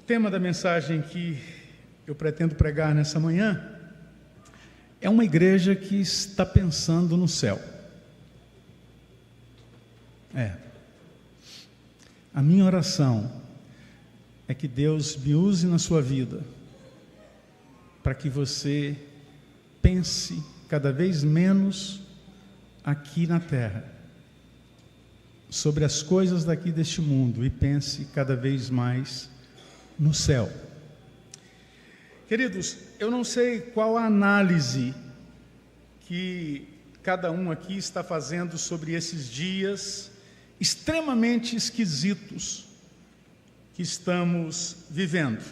tema da mensagem que eu pretendo pregar nessa manhã é uma igreja que está pensando no céu. A minha oração é que Deus me use na sua vida para que você pense cada vez menos aqui na terra, sobre as coisas daqui deste mundo, e pense cada vez mais no céu. Queridos, eu não sei qual a análise que cada um aqui está fazendo sobre esses dias extremamente esquisitos que estamos vivendo.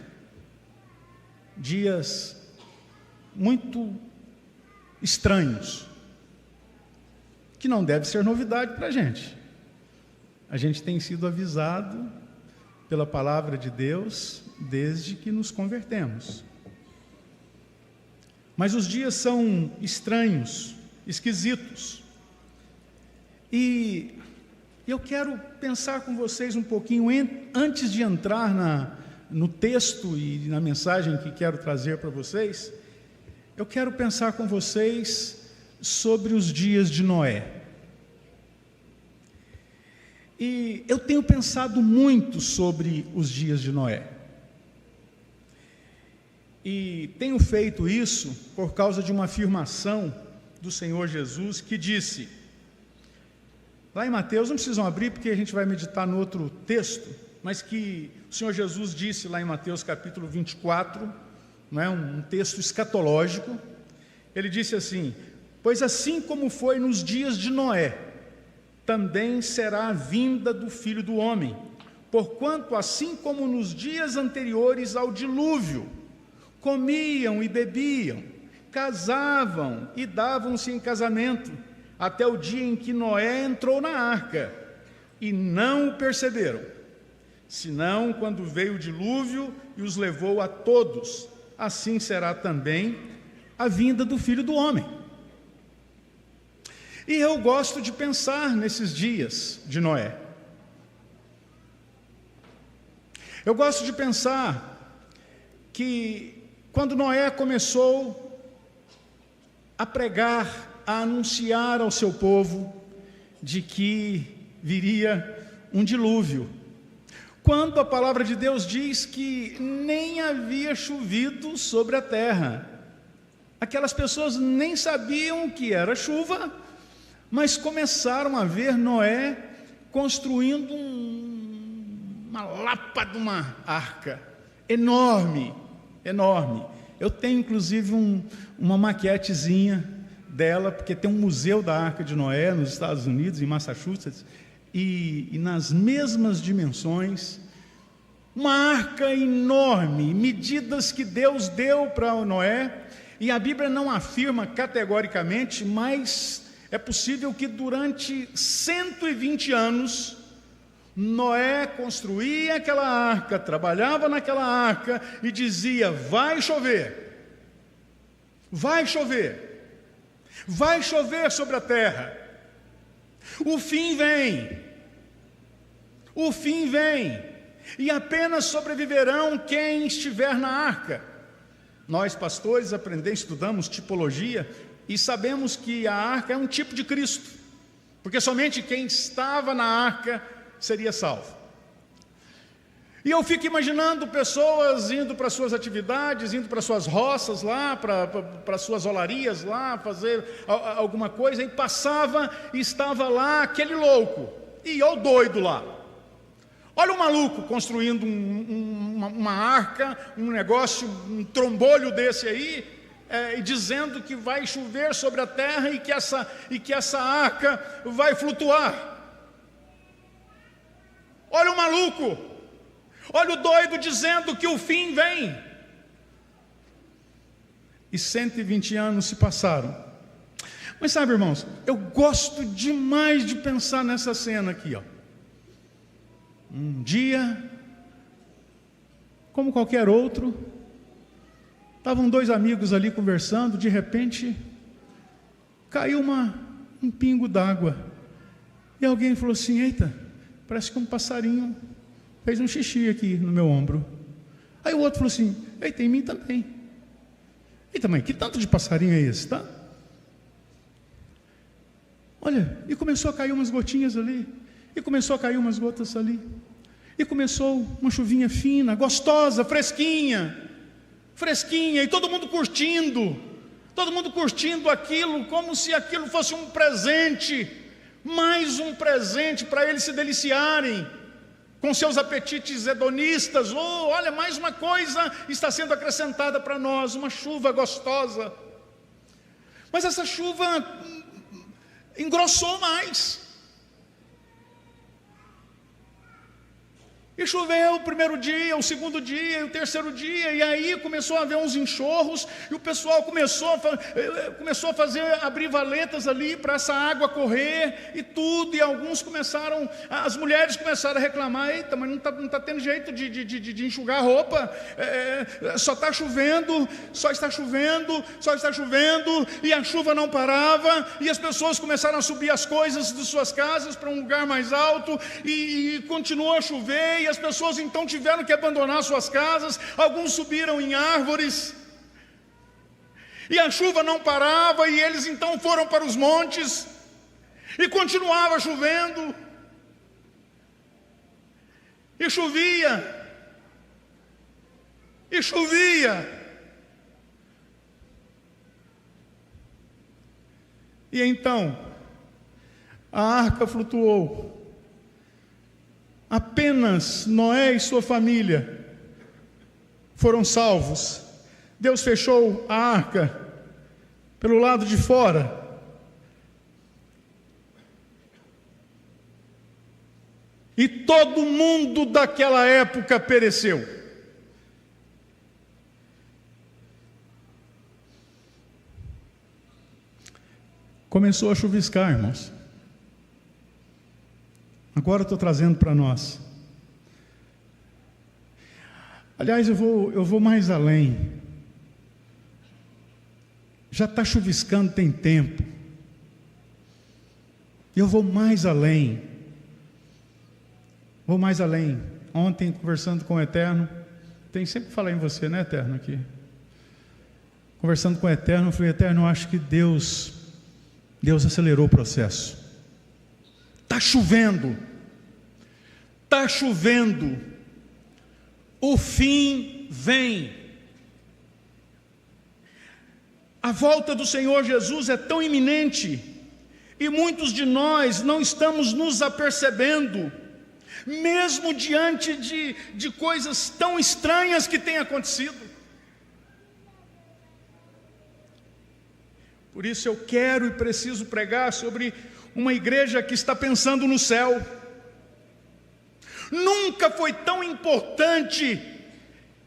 Dias muito estranhos, que não deve ser novidade para a gente. A gente tem sido avisado pela palavra de Deus desde que nos convertemos. Mas os dias são estranhos, esquisitos. E eu quero pensar com vocês um pouquinho, antes de entrar no texto e na mensagem que quero trazer para vocês, eu quero pensar com vocês sobre os dias de Noé. E eu tenho pensado muito sobre os dias de Noé. E tenho feito isso por causa de uma afirmação do Senhor Jesus que disse, lá em Mateus, não precisam abrir porque a gente vai meditar no outro texto, mas que o Senhor Jesus disse lá em Mateus capítulo 24, não é, um texto escatológico. Ele disse assim: pois assim como foi nos dias de Noé, também será a vinda do Filho do Homem, porquanto assim como nos dias anteriores ao dilúvio, comiam e bebiam, casavam e davam-se em casamento, até o dia em que Noé entrou na arca, e não o perceberam, senão quando veio o dilúvio e os levou a todos, assim será também a vinda do Filho do Homem. E eu gosto de pensar nesses dias de Noé. Eu gosto de pensar que quando Noé começou a pregar, a anunciar ao seu povo de que viria um dilúvio, quando a palavra de Deus diz que nem havia chovido sobre a terra, aquelas pessoas nem sabiam o que era chuva, mas começaram a ver Noé construindo uma lapa de uma arca enorme, enorme. Eu tenho inclusive uma maquetezinha dela, porque tem um museu da Arca de Noé nos Estados Unidos, em Massachusetts, e nas mesmas dimensões, uma arca enorme, medidas que Deus deu para Noé, e a Bíblia não afirma categoricamente, mas é possível que durante 120 anos, Noé construía aquela arca, trabalhava naquela arca e dizia: vai chover, vai chover, vai chover sobre a terra, o fim vem, o fim vem, e apenas sobreviverão quem estiver na arca. Nós pastores estudamos tipologia e sabemos que a arca é um tipo de Cristo, porque somente quem estava na arca seria salvo. E eu fico imaginando pessoas indo para suas atividades, indo para suas roças lá, para suas olarias lá, fazer alguma coisa, e passava e estava lá aquele louco, e olha o doido lá. Olha o maluco construindo uma arca, um negócio, um trombolho desse aí, e dizendo que vai chover sobre a terra e que essa arca vai flutuar. Olha o maluco, olha o doido dizendo que o fim vem. E 120 anos se passaram. Mas sabe, irmãos, eu gosto demais de pensar nessa cena aqui, ó. Um dia, como qualquer outro, estavam dois amigos ali conversando, de repente, caiu um pingo d'água, e alguém falou assim: eita, parece que um passarinho fez um xixi aqui no meu ombro. Aí o outro falou assim: eita, em mim também. Eita, mãe, que tanto de passarinho é esse, tá? Olha, e começou a cair umas gotinhas ali, e começou a cair umas gotas ali, e começou uma chuvinha fina, gostosa, fresquinha, e todo mundo curtindo aquilo, como se aquilo fosse um presente, mais um presente para eles se deliciarem com seus apetites hedonistas. Oh, olha, mais uma coisa está sendo acrescentada para nós, uma chuva gostosa. Mas essa chuva engrossou mais. E choveu o primeiro dia, o segundo dia, o terceiro dia, e aí começou a haver uns enxurros, e o pessoal começou a abrir valetas ali para essa água correr, e tudo, e as mulheres começaram a reclamar: eita, mas não está tendo jeito de enxugar a roupa, só está chovendo, e a chuva não parava, e as pessoas começaram a subir as coisas de suas casas para um lugar mais alto, e continuou a chover, e as pessoas então tiveram que abandonar suas casas, alguns subiram em árvores, e a chuva não parava, e eles então foram para os montes, e continuava chovendo, e chovia, e então a arca flutuou. Apenas Noé e sua família foram salvos. Deus fechou a arca pelo lado de fora. E todo mundo daquela época pereceu. Começou a chuviscar, irmãos. Agora estou trazendo para nós. Aliás, eu vou mais além. Já está chuviscando tem tempo. Eu vou mais além. Ontem, conversando com o Eterno, sempre falar em você, né, Eterno, aqui. Conversando com o Eterno, eu falei: Eterno, eu acho que Deus acelerou o processo. Está chovendo, o fim vem. A volta do Senhor Jesus é tão iminente, e muitos de nós não estamos nos apercebendo, mesmo diante de coisas tão estranhas que têm acontecido. Por isso eu quero e preciso pregar sobre uma igreja que está pensando no céu. Nunca foi tão importante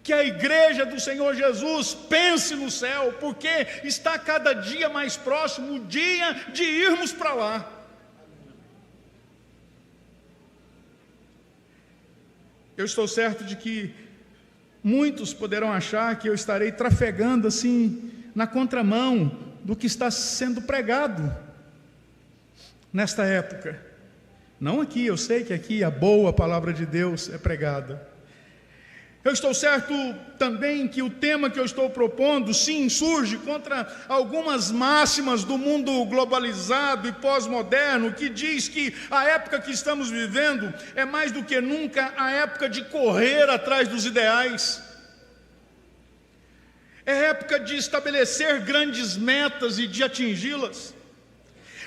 que a igreja do Senhor Jesus pense no céu, porque está cada dia mais próximo o dia de irmos para lá. Eu estou certo de que muitos poderão achar que eu estarei trafegando assim na contramão do que está sendo pregado nesta época. Não aqui, eu sei que aqui a boa palavra de Deus é pregada. Eu estou certo também que o tema que eu estou propondo, sim, surge contra algumas máximas do mundo globalizado e pós-moderno, que diz que a época que estamos vivendo é mais do que nunca a época de correr atrás dos ideais. É época de estabelecer grandes metas e de atingi-las.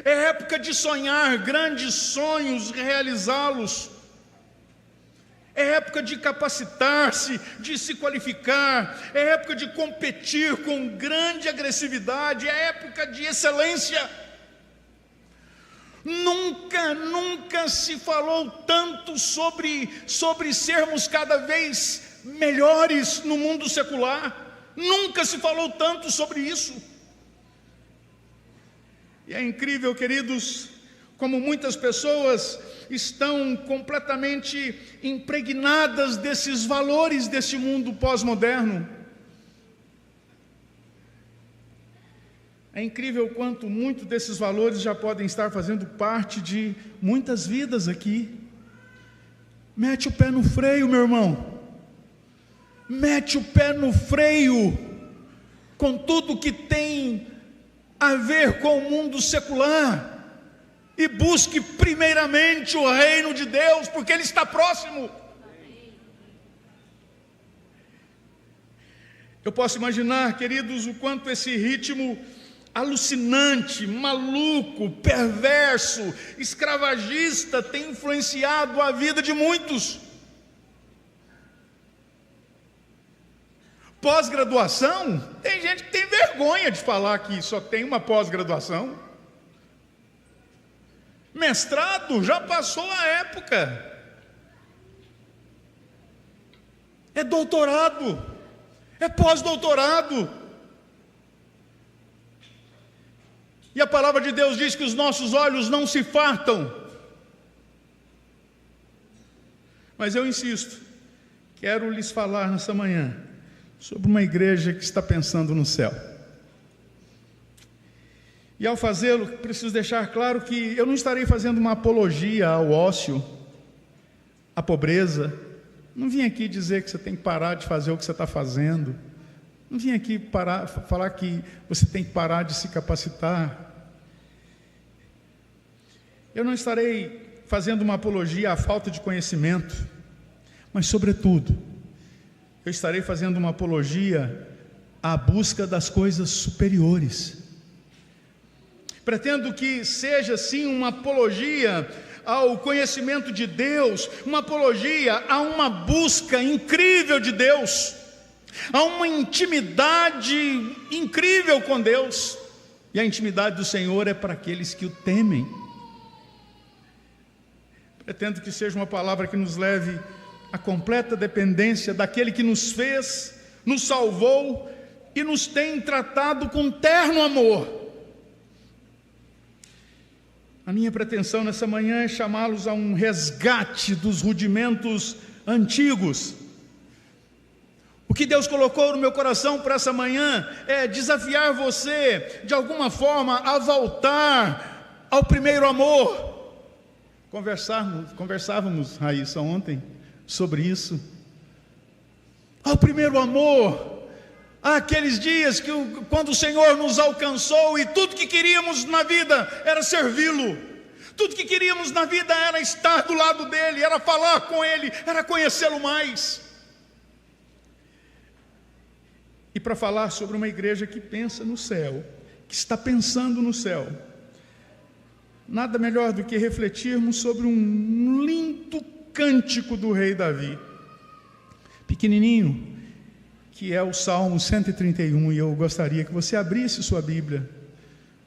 É época de sonhar grandes sonhos e realizá-los. É época de capacitar-se, de se qualificar. É época de competir com grande agressividade. É época de excelência. Nunca se falou tanto sobre sermos cada vez melhores no mundo secular. Nunca se falou tanto sobre isso. E é incrível, queridos, como muitas pessoas estão completamente impregnadas desses valores desse mundo pós-moderno. É incrível quanto muitos desses valores já podem estar fazendo parte de muitas vidas aqui. Mete o pé no freio, meu irmão. mete o pé no freio com tudo que tem a ver com o mundo secular e busque primeiramente o reino de Deus, porque Ele está próximo. Eu posso imaginar, queridos, o quanto esse ritmo alucinante, maluco, perverso, escravagista tem influenciado a vida de muitos. Pós-graduação, tem gente que tem vergonha de falar que só tem uma pós-graduação. Mestrado já passou a época. É doutorado, é pós-doutorado. E a palavra de Deus diz que os nossos olhos não se fartam. Mas eu insisto, quero lhes falar nessa manhã sobre uma igreja que está pensando no céu. E ao fazê-lo, preciso deixar claro que eu não estarei fazendo uma apologia ao ócio, à pobreza. Não vim aqui dizer que você tem que parar de fazer o que você está fazendo. Não vim aqui falar que você tem que parar de se capacitar. Eu não estarei fazendo uma apologia à falta de conhecimento, mas, sobretudo, eu estarei fazendo uma apologia à busca das coisas superiores. Pretendo que seja, sim, uma apologia ao conhecimento de Deus, uma apologia a uma busca incrível de Deus, a uma intimidade incrível com Deus. E a intimidade do Senhor é para aqueles que o temem. Pretendo que seja uma palavra que nos leve à completa dependência daquele que nos fez, nos salvou e nos tem tratado com terno amor. A minha pretensão nessa manhã é chamá-los a um resgate dos rudimentos antigos. O que Deus colocou no meu coração para essa manhã é desafiar você, de alguma forma, a voltar ao primeiro amor. Conversávamos, Raíssa, ontem, sobre isso. Ao primeiro amor. Há aqueles dias que quando o Senhor nos alcançou e tudo que queríamos na vida era servi-lo. Tudo que queríamos na vida era estar do lado dele, era falar com ele, era conhecê-lo mais. E para falar sobre uma igreja que pensa no céu, que está pensando no céu, nada melhor do que refletirmos sobre um lindo cântico do rei Davi, pequenininho, que é o Salmo 131, e eu gostaria que você abrisse sua Bíblia,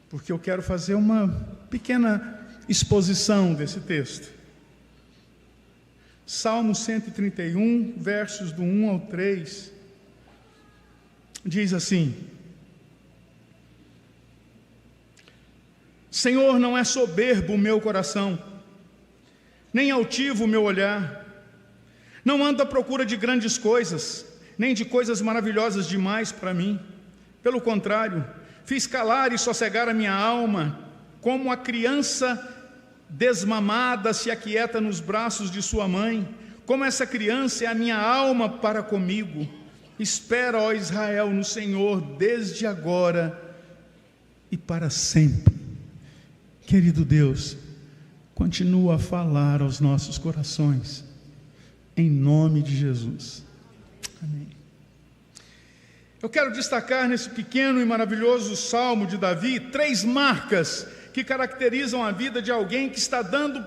porque eu quero fazer uma pequena exposição desse texto. Salmo 131, versos do 1 ao 3, diz assim: Senhor, não é soberbo o meu coração, nem altivo o meu olhar, não ando à procura de grandes coisas, nem de coisas maravilhosas demais para mim. Pelo contrário, fiz calar e sossegar a minha alma, como a criança desmamada se aquieta nos braços de sua mãe. Como essa criança é a minha alma para comigo. Espera, ó Israel, no Senhor, desde agora e para sempre. Querido Deus, continua a falar aos nossos corações, em nome de Jesus. Amém. Eu quero destacar nesse pequeno e maravilhoso salmo de Davi 3 marcas que caracterizam a vida de alguém que está dando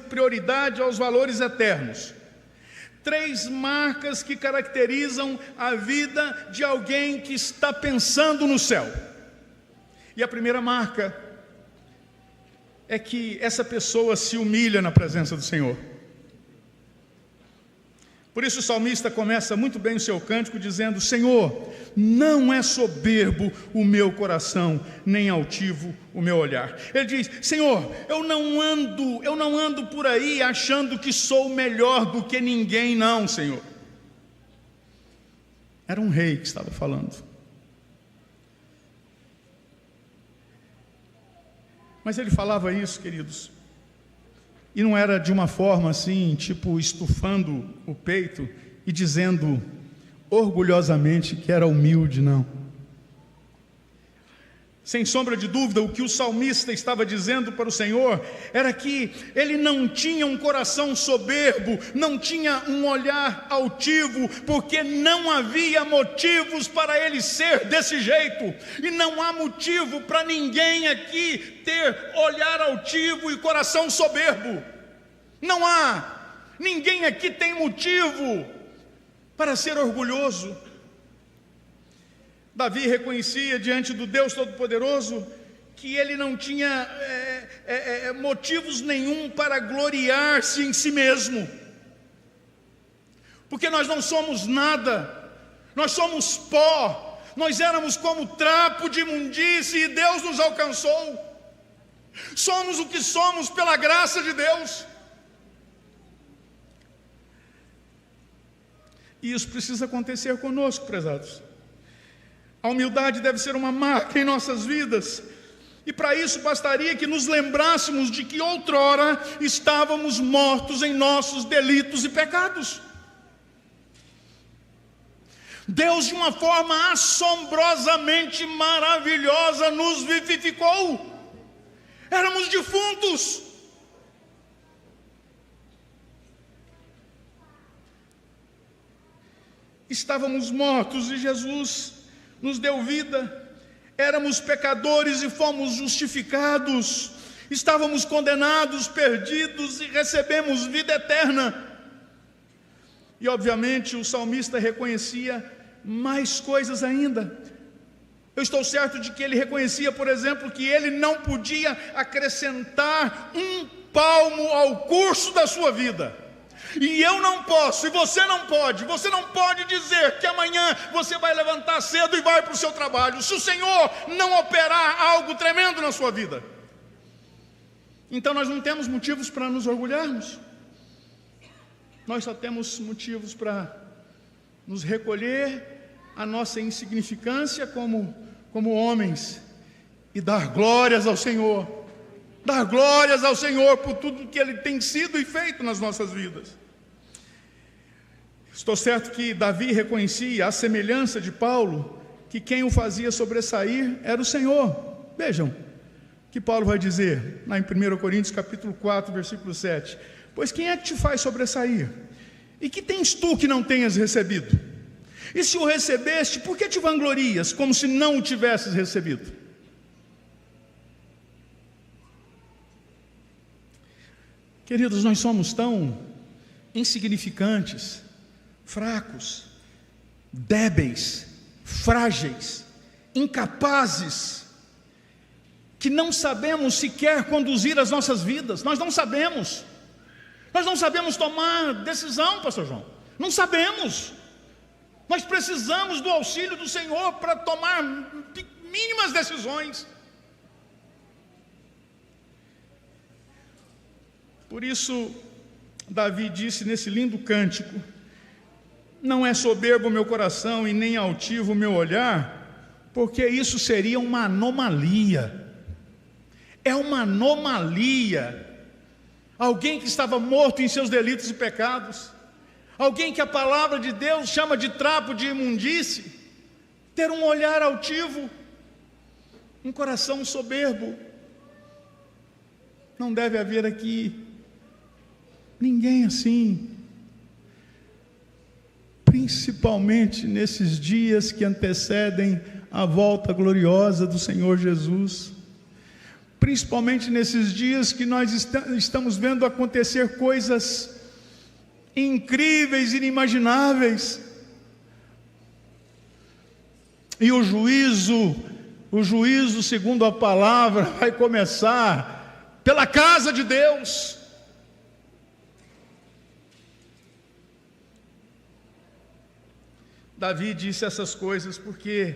prioridade aos valores eternos. 3 marcas que caracterizam a vida de alguém que está pensando no céu. E a primeira marca é que essa pessoa se humilha na presença do Senhor. Por isso o salmista começa muito bem o seu cântico dizendo: Senhor, não é soberbo o meu coração, nem altivo o meu olhar. Ele diz: Senhor, eu não ando por aí achando que sou melhor do que ninguém, não, Senhor. Era um rei que estava falando. Mas ele falava isso, queridos, e não era de uma forma assim, tipo estufando o peito e dizendo: orgulhosamente que era humilde, não. Sem sombra de dúvida, o que o salmista estava dizendo para o Senhor era que ele não tinha um coração soberbo, não tinha um olhar altivo, porque não havia motivos para ele ser desse jeito, e não há motivo para ninguém aqui ter olhar altivo e coração soberbo. Não há, ninguém aqui tem motivo para ser orgulhoso. Davi reconhecia diante do Deus Todo-Poderoso que ele não tinha motivos nenhum para gloriar-se em si mesmo, porque nós não somos nada, nós somos pó, nós éramos como trapo de imundície e Deus nos alcançou. Somos o que somos pela graça de Deus, e isso precisa acontecer conosco, prezados. A humildade deve ser uma marca em nossas vidas, e para isso bastaria que nos lembrássemos de que outrora estávamos mortos em nossos delitos e pecados. Deus, de uma forma assombrosamente maravilhosa, nos vivificou. Éramos defuntos. Estávamos mortos e Jesus nos deu vida. Éramos pecadores e fomos justificados. Estávamos condenados, perdidos e recebemos vida eterna. E obviamente o salmista reconhecia mais coisas ainda. Eu estou certo de que ele reconhecia, por exemplo, que ele não podia acrescentar um palmo ao curso da sua vida. E eu não posso, e você não pode dizer que amanhã você vai levantar cedo e vai para o seu trabalho, se o Senhor não operar algo tremendo na sua vida. Então nós não temos motivos para nos orgulharmos, nós só temos motivos para nos recolher à nossa insignificância como homens e dar glórias ao Senhor, por tudo que Ele tem sido e feito nas nossas vidas. Estou certo que Davi reconhecia, à semelhança de Paulo, que quem o fazia sobressair era o Senhor. Vejam o que Paulo vai dizer lá em 1 Coríntios capítulo 4, versículo 7. Pois quem é que te faz sobressair? E que tens tu que não tenhas recebido? E se o recebeste, por que te vanglorias, como se não o tivesses recebido? Queridos, nós somos tão insignificantes, fracos, débeis, frágeis, incapazes, que não sabemos sequer conduzir as nossas vidas. Nós não sabemos tomar decisão, pastor João, não sabemos. Nós precisamos do auxílio do Senhor para tomar mínimas decisões. Por isso Davi disse nesse lindo cântico: não é soberbo o meu coração e nem altivo o meu olhar, porque isso seria uma anomalia. É uma anomalia. Alguém que estava morto em seus delitos e pecados, alguém que a palavra de Deus chama de trapo de imundície, ter um olhar altivo, um coração soberbo. Não deve haver aqui ninguém assim, principalmente nesses dias que antecedem a volta gloriosa do Senhor Jesus, principalmente nesses dias que nós estamos vendo acontecer coisas incríveis, inimagináveis, e o juízo segundo a palavra vai começar pela casa de Deus. Davi disse essas coisas porque,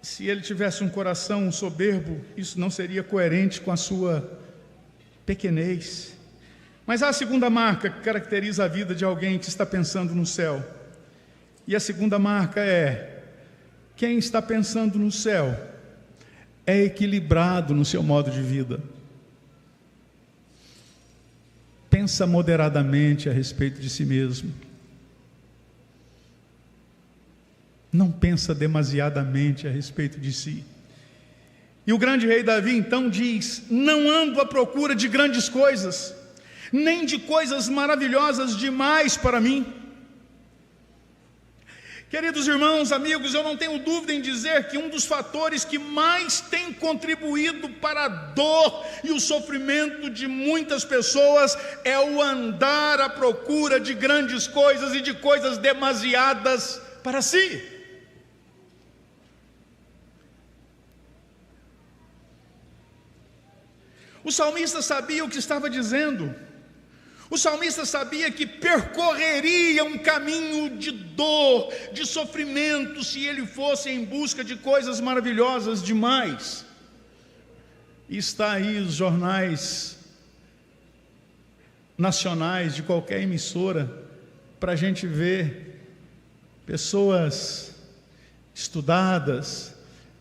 se ele tivesse um coração soberbo, isso não seria coerente com a sua pequenez. Mas há a segunda marca que caracteriza a vida de alguém que está pensando no céu. E a segunda marca é: quem está pensando no céu é equilibrado no seu modo de vida. Pensa moderadamente a respeito de si mesmo. não pensa demasiadamente a respeito de si. E o grande rei Davi então diz: não ando à procura de grandes coisas, nem de coisas maravilhosas demais para mim. Queridos irmãos, amigos, eu não tenho dúvida em dizer que um dos fatores que mais tem contribuído para a dor e o sofrimento de muitas pessoas é o andar à procura de grandes coisas e de coisas demasiadas para si. O salmista sabia o que estava dizendo. O salmista sabia que percorreria um caminho de dor, de sofrimento, se ele fosse em busca de coisas maravilhosas demais. E está aí os jornais nacionais de qualquer emissora, para a gente ver pessoas estudadas,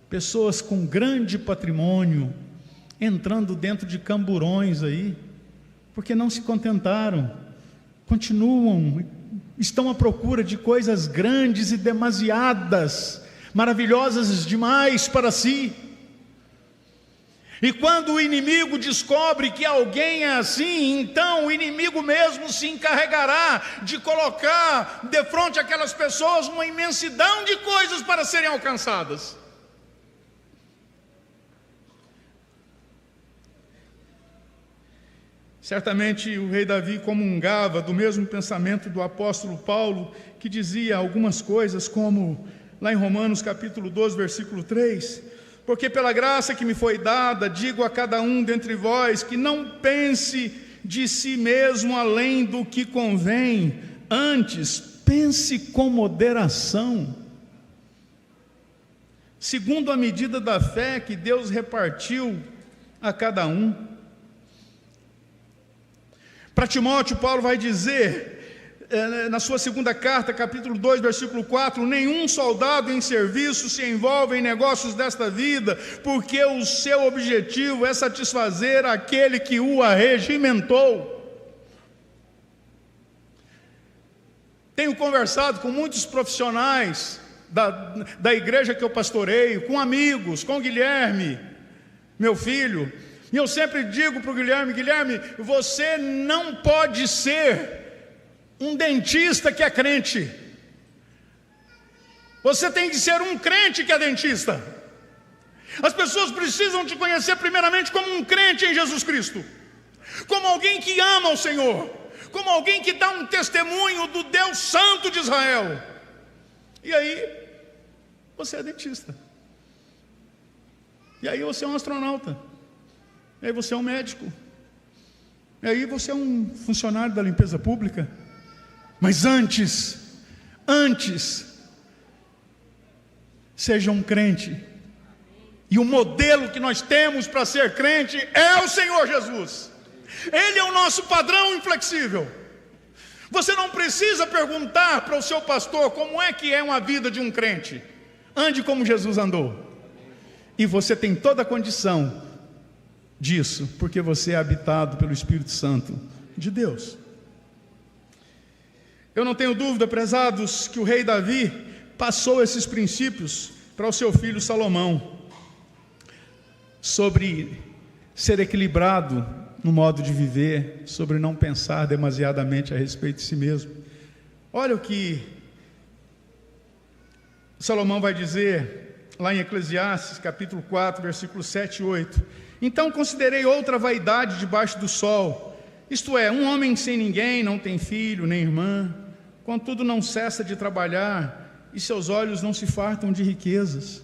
pessoas com grande patrimônio, entrando dentro de camburões aí, porque não se contentaram, continuam, estão à procura de coisas grandes e demasiadas, maravilhosas demais para si. E quando o inimigo descobre que alguém é assim, então o inimigo mesmo se encarregará de colocar defronte aquelas pessoas uma imensidão de coisas para serem alcançadas. Certamente o rei Davi comungava do mesmo pensamento do apóstolo Paulo, que dizia algumas coisas como, lá em Romanos capítulo 12, versículo 3, porque pela graça que me foi dada, digo a cada um dentre vós, que não pense de si mesmo além do que convém, antes pense com moderação, segundo a medida da fé que Deus repartiu a cada um. Para Timóteo, Paulo vai dizer, na sua segunda carta, capítulo 2, versículo 4, nenhum soldado em serviço se envolve em negócios desta vida, porque o seu objetivo é satisfazer aquele que o arregimentou. Tenho conversado com muitos profissionais da igreja que eu pastoreio, com amigos, com Guilherme, meu filho. E eu sempre digo para o Guilherme: Guilherme, você não pode ser um dentista que é crente. Você tem que ser um crente que é dentista. As pessoas precisam te conhecer primeiramente como um crente em Jesus Cristo, como alguém que ama o Senhor, como alguém que dá um testemunho do Deus Santo de Israel. E aí, você é dentista. E aí você é um astronauta. E aí você é um médico, e aí você é um funcionário da limpeza pública. Mas antes, seja um crente. E o modelo que nós temos para ser crente é o Senhor Jesus. Ele é o nosso padrão inflexível. Você não precisa perguntar para o seu pastor como é que é uma vida de um crente. Ande como Jesus andou. E você tem toda a condição disso, porque você é habitado pelo Espírito Santo de Deus. Eu não tenho dúvida, prezados, que o rei Davi passou esses princípios para o seu filho Salomão, sobre ser equilibrado no modo de viver, sobre não pensar demasiadamente a respeito de si mesmo. Olha o que Salomão vai dizer lá em Eclesiastes, capítulo 4, versículos 7 e 8. Então considerei outra vaidade debaixo do sol, isto é, um homem sem ninguém, não tem filho, nem irmã, contudo não cessa de trabalhar, e seus olhos não se fartam de riquezas.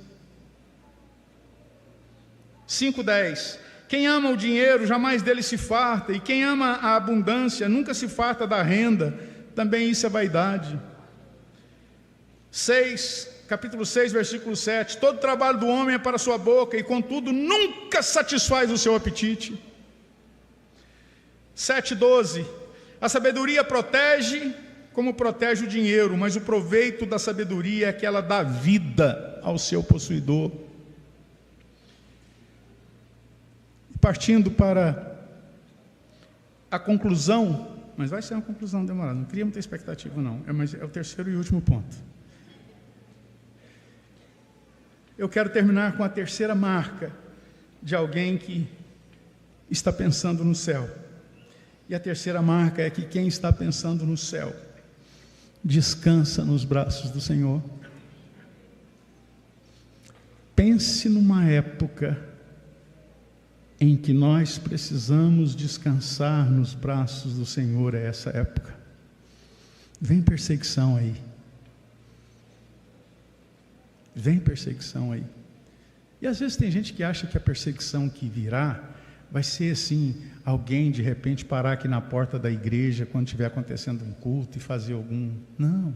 5:10. Quem ama o dinheiro, jamais dele se farta, e quem ama a abundância, nunca se farta da renda, também isso é vaidade. 6, capítulo 6, versículo 7, todo trabalho do homem é para a sua boca, e contudo nunca satisfaz o seu apetite. 7:12, a sabedoria protege como protege o dinheiro, mas o proveito da sabedoria é que ela dá vida ao seu possuidor. Partindo para a conclusão, mas vai ser uma conclusão demorada, não cria muita expectativa não, mas é o terceiro e último ponto. eu quero terminar com a terceira marca de alguém que está pensando no céu. E a terceira marca é que quem está pensando no céu descansa nos braços do Senhor. Pense numa época em que nós precisamos descansar nos braços do Senhor. É essa época. Vem perseguição aí. Vem perseguição aí. E às vezes tem gente que acha que a perseguição que virá vai ser assim, alguém de repente parar aqui na porta da igreja quando estiver acontecendo um culto e fazer algum... Não.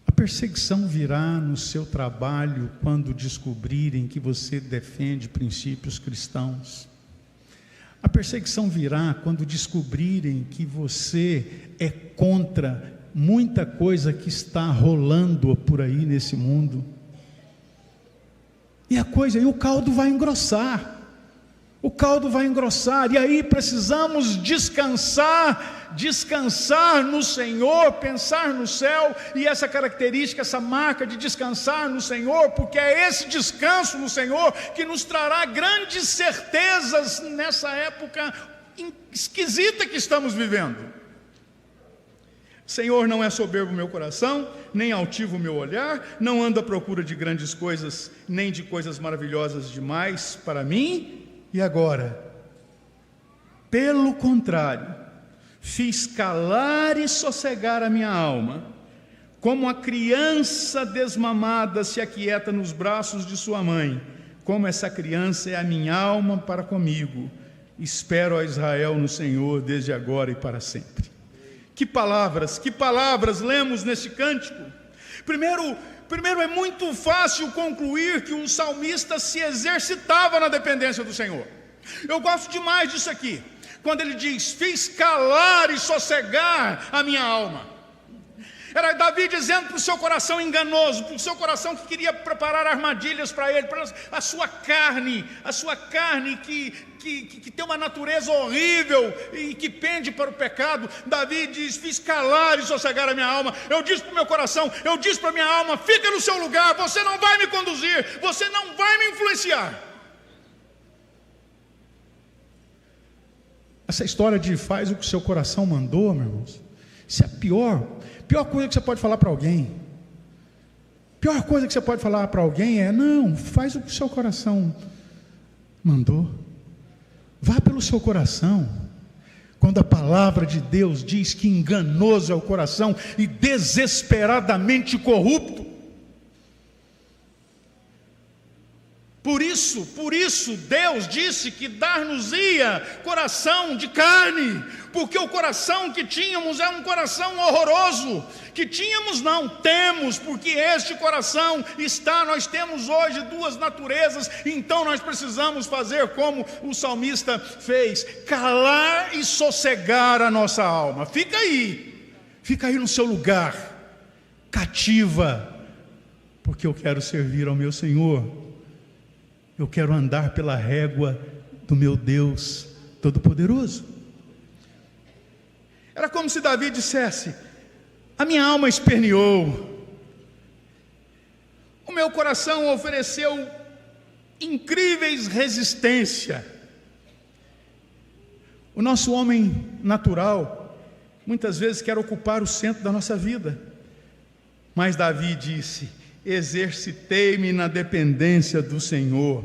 A perseguição virá no seu trabalho quando descobrirem que você defende princípios cristãos. A perseguição virá quando descobrirem que você é contra muita coisa que está rolando por aí nesse mundo. E o caldo vai engrossar. O caldo vai engrossar, e aí precisamos descansar no Senhor, pensar no céu, e essa característica, essa marca de descansar no Senhor, porque é esse descanso no Senhor que nos trará grandes certezas nessa época esquisita que estamos vivendo. Senhor, não é soberbo o meu coração, nem altivo o meu olhar, não ando à procura de grandes coisas, nem de coisas maravilhosas demais para mim. E agora, pelo contrário, fiz calar e sossegar a minha alma, como a criança desmamada se aquieta nos braços de sua mãe, como essa criança é a minha alma para comigo. Espero a Israel no Senhor desde agora e para sempre. Que palavras lemos nesse cântico. Primeiro é muito fácil concluir que o salmista se exercitava na dependência do Senhor. Eu gosto demais disso aqui, quando ele diz, fiz calar e sossegar a minha alma. Era Davi dizendo para o seu coração enganoso, para o seu coração que queria preparar armadilhas para ele, para a sua carne que tem uma natureza horrível e que pende para o pecado. Davi diz, fiz calar e sossegar a minha alma. Eu disse para o meu coração, eu disse para a minha alma, fica no seu lugar, você não vai me conduzir, você não vai me influenciar. Essa história de faz o que o seu coração mandou, meus irmãos, isso é a pior coisa que você pode falar para alguém. Pior coisa que você pode falar para alguém é, não, faz o que o seu coração mandou. Vá pelo seu coração. Quando a palavra de Deus diz que enganoso é o coração e desesperadamente corrupto. Por isso Deus disse que dar-nos-ia coração de carne, porque o coração que tínhamos é um coração horroroso, temos, porque este coração nós temos hoje duas naturezas, então nós precisamos fazer como o salmista fez, calar e sossegar a nossa alma. Fica aí no seu lugar, cativa, porque eu quero servir ao meu Senhor. Eu quero andar pela régua do meu Deus Todo-Poderoso. Era como se Davi dissesse, a minha alma esperneou, o meu coração ofereceu incríveis resistência. O nosso homem natural, muitas vezes quer ocupar o centro da nossa vida, mas Davi disse, exercitei-me na dependência do Senhor,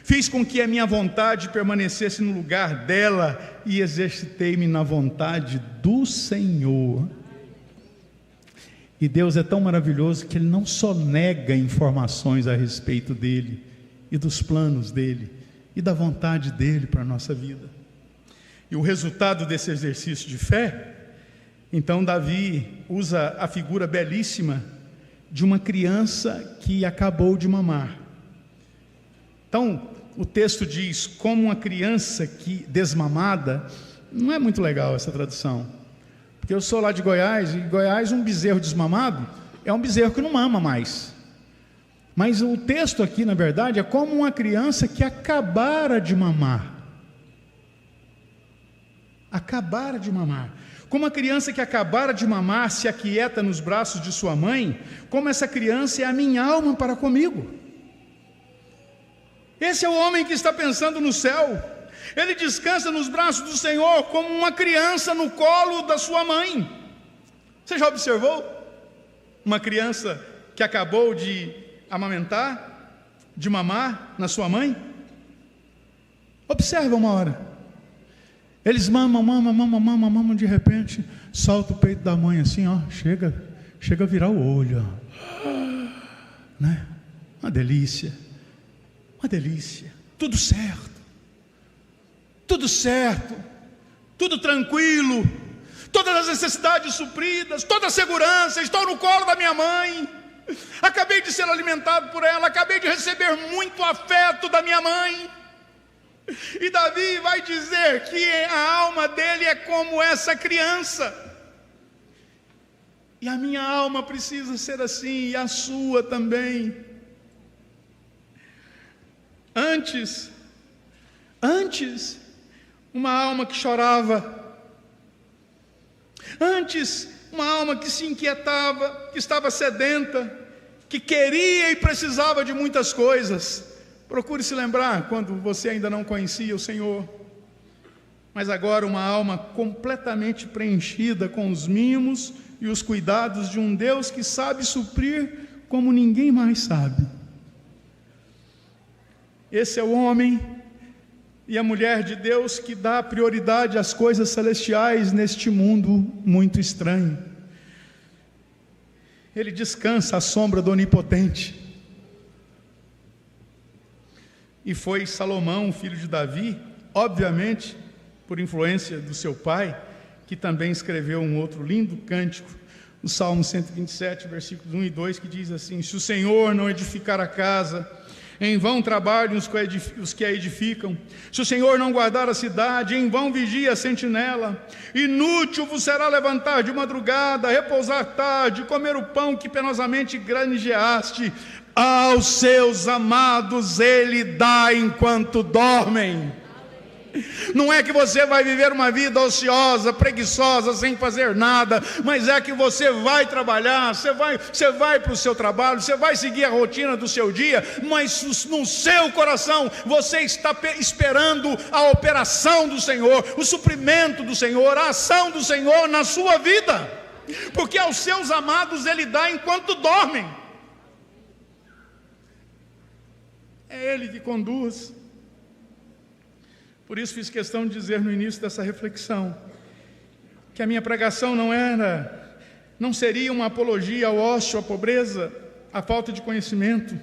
fiz com que a minha vontade permanecesse no lugar dela e exercitei-me na vontade do Senhor. E Deus é tão maravilhoso que Ele não só nega informações a respeito dEle e dos planos dEle e da vontade dEle para a nossa vida. E o resultado desse exercício de fé, então Davi usa a figura belíssima de uma criança que acabou de mamar. Então, o texto diz, como uma criança que desmamada. Não é muito legal essa tradução, porque eu sou lá de Goiás, e em Goiás um bezerro desmamado é um bezerro que não mama mais. Mas o texto aqui, na verdade, é como uma criança que acabara de mamar. Como a criança que acabara de mamar se aquieta nos braços de sua mãe, como essa criança é a minha alma para comigo. Esse é o homem que está pensando no céu. Ele descansa nos braços do Senhor como uma criança no colo da sua mãe. Você já observou uma criança que acabou de amamentar, de mamar na sua mãe? Observa uma hora. Eles mamam, de repente solta o peito da mãe assim, ó, chega a virar o olho, ó. Né? Uma delícia, tudo certo, tudo tranquilo, todas as necessidades supridas, toda a segurança, estou no colo da minha mãe, acabei de ser alimentado por ela, acabei de receber muito afeto da minha mãe. E Davi vai dizer que a alma dele é como essa criança, e a minha alma precisa ser assim, e a sua também. Antes, uma alma que chorava, antes uma alma que se inquietava, que estava sedenta, que queria e precisava de muitas coisas. Procure se lembrar quando você ainda não conhecia o Senhor, mas agora uma alma completamente preenchida com os mimos e os cuidados de um Deus que sabe suprir como ninguém mais sabe. Esse é o homem e a mulher de Deus que dá prioridade às coisas celestiais neste mundo muito estranho. Ele descansa à sombra do Onipotente. E foi Salomão, filho de Davi, obviamente, por influência do seu pai, que também escreveu um outro lindo cântico, no Salmo 127, versículos 1 e 2, que diz assim: se o Senhor não edificar a casa, em vão trabalham os que a edificam. Se o Senhor não guardar a cidade, em vão vigia a sentinela. Inútil vos será levantar de madrugada, repousar tarde, comer o pão que penosamente granjeaste. Aos seus amados Ele dá enquanto dormem. Não é que você vai viver uma vida ociosa, preguiçosa, sem fazer nada, mas é que você vai trabalhar, você vai para o seu trabalho, você vai seguir a rotina do seu dia, mas no seu coração você está esperando a operação do Senhor, o suprimento do Senhor, a ação do Senhor na sua vida, porque aos seus amados Ele dá enquanto dormem. É Ele que conduz. Por isso fiz questão de dizer no início dessa reflexão que a minha pregação não seria uma apologia ao ócio, à pobreza, à falta de conhecimento,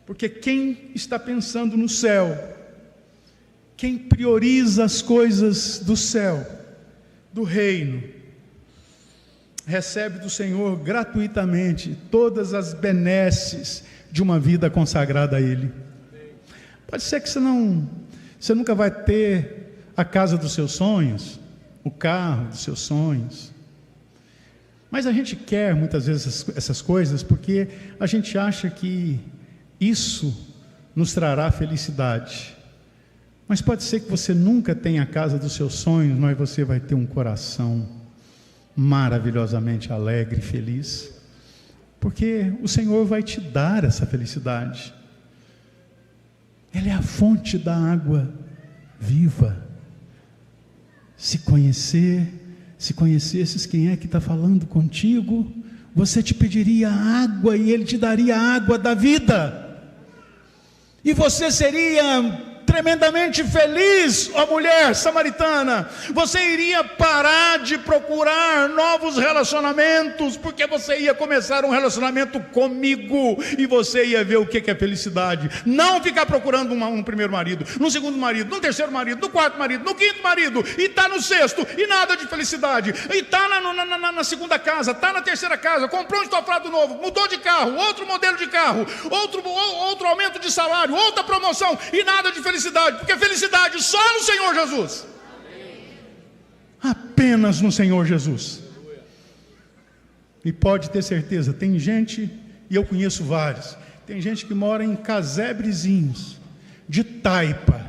porque quem está pensando no céu, quem prioriza as coisas do céu, do reino, recebe do Senhor gratuitamente todas as benesses de uma vida consagrada a Ele. Pode ser que você nunca vai ter a casa dos seus sonhos, o carro dos seus sonhos, mas a gente quer muitas vezes essas coisas porque a gente acha que isso nos trará felicidade. Mas pode ser que você nunca tenha a casa dos seus sonhos, mas você vai ter um coração maravilhosamente alegre e feliz, porque o Senhor vai te dar essa felicidade. Ele é a fonte da água viva. Se conhecesses quem é que está falando contigo, você te pediria água e Ele te daria a água da vida, e você seria tremendamente feliz, ó mulher samaritana. Você iria parar de procurar novos relacionamentos, porque você ia começar um relacionamento comigo, e você ia ver o que é felicidade. Não ficar procurando um primeiro marido, no segundo marido, no terceiro marido, no quarto marido, no quinto marido, e está no sexto, e nada de felicidade, e está na segunda casa, está na terceira casa, comprou um estofado novo, mudou de carro, outro modelo de carro, outro aumento de salário, outra promoção, e nada de felicidade, porque felicidade só no Senhor Jesus. Apenas no Senhor Jesus. E pode ter certeza, tem gente, e eu conheço vários, tem gente que mora em casebrezinhos de taipa,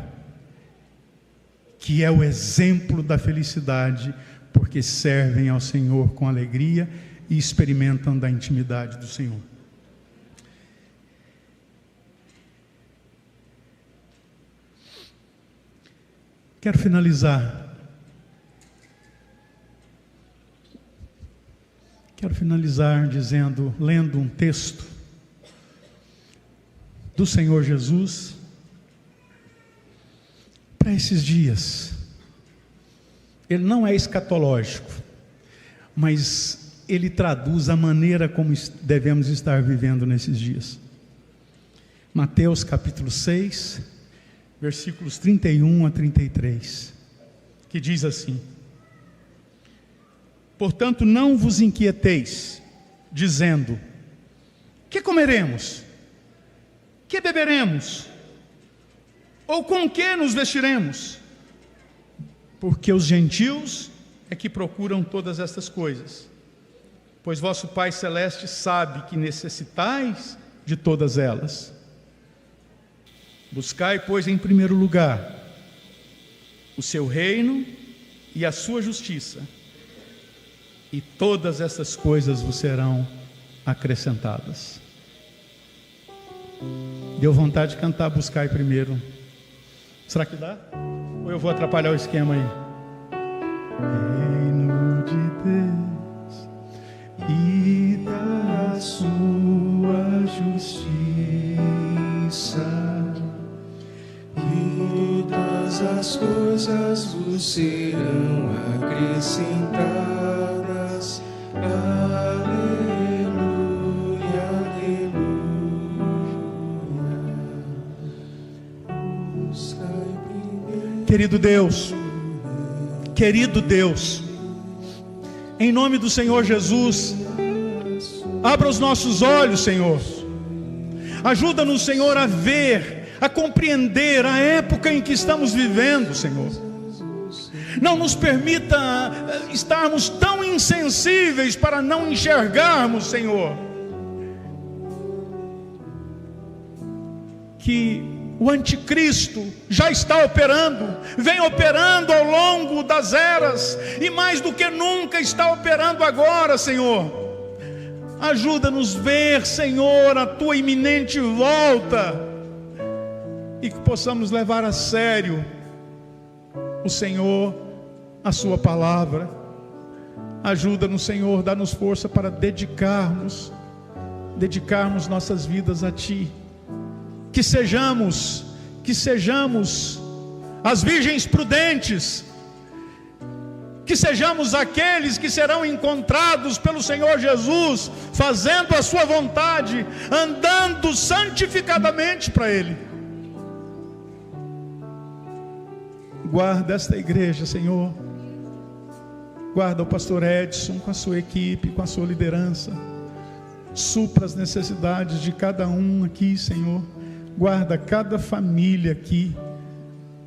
que é o exemplo da felicidade porque servem ao Senhor com alegria e experimentam da intimidade do Senhor. Quero finalizar lendo um texto do Senhor Jesus para esses dias. Ele não é escatológico, mas ele traduz a maneira como devemos estar vivendo nesses dias. Mateus capítulo 6, versículos 31 a 33, que diz assim: portanto, não vos inquieteis, dizendo: que comeremos? Que beberemos? Ou com que nos vestiremos? Porque os gentios é que procuram todas estas coisas, pois vosso Pai Celeste sabe que necessitais de todas elas. Buscai, pois, em primeiro lugar o seu reino e a sua justiça, e todas essas coisas vos serão acrescentadas. Deu vontade de cantar Buscai primeiro. Será que dá? Ou eu vou atrapalhar o esquema aí? Reino de Deus e da sua justiça, todas as coisas vos serão acrescentadas. Aleluia, aleluia. Querido Deus, em nome do Senhor Jesus, abra os nossos olhos, Senhor. Ajuda-nos, Senhor, a ver, a compreender a época em que estamos vivendo, Senhor. Não nos permita estarmos tão insensíveis para não enxergarmos, Senhor, que o anticristo já está operando, vem operando ao longo das eras, e mais do que nunca está operando agora, Senhor. Ajuda-nos a ver, Senhor, a tua iminente volta, e que possamos levar a sério o Senhor, a sua palavra. Ajuda-nos, Senhor, dá-nos força para dedicarmos nossas vidas a Ti. Que sejamos as virgens prudentes, que sejamos aqueles que serão encontrados pelo Senhor Jesus, fazendo a sua vontade, andando santificadamente para Ele. Guarda esta igreja, Senhor. Guarda o pastor Edson com a sua equipe, com a sua liderança. Supra as necessidades de cada um aqui, Senhor. Guarda cada família aqui.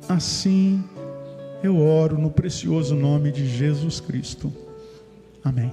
Assim eu oro no precioso nome de Jesus Cristo. Amém.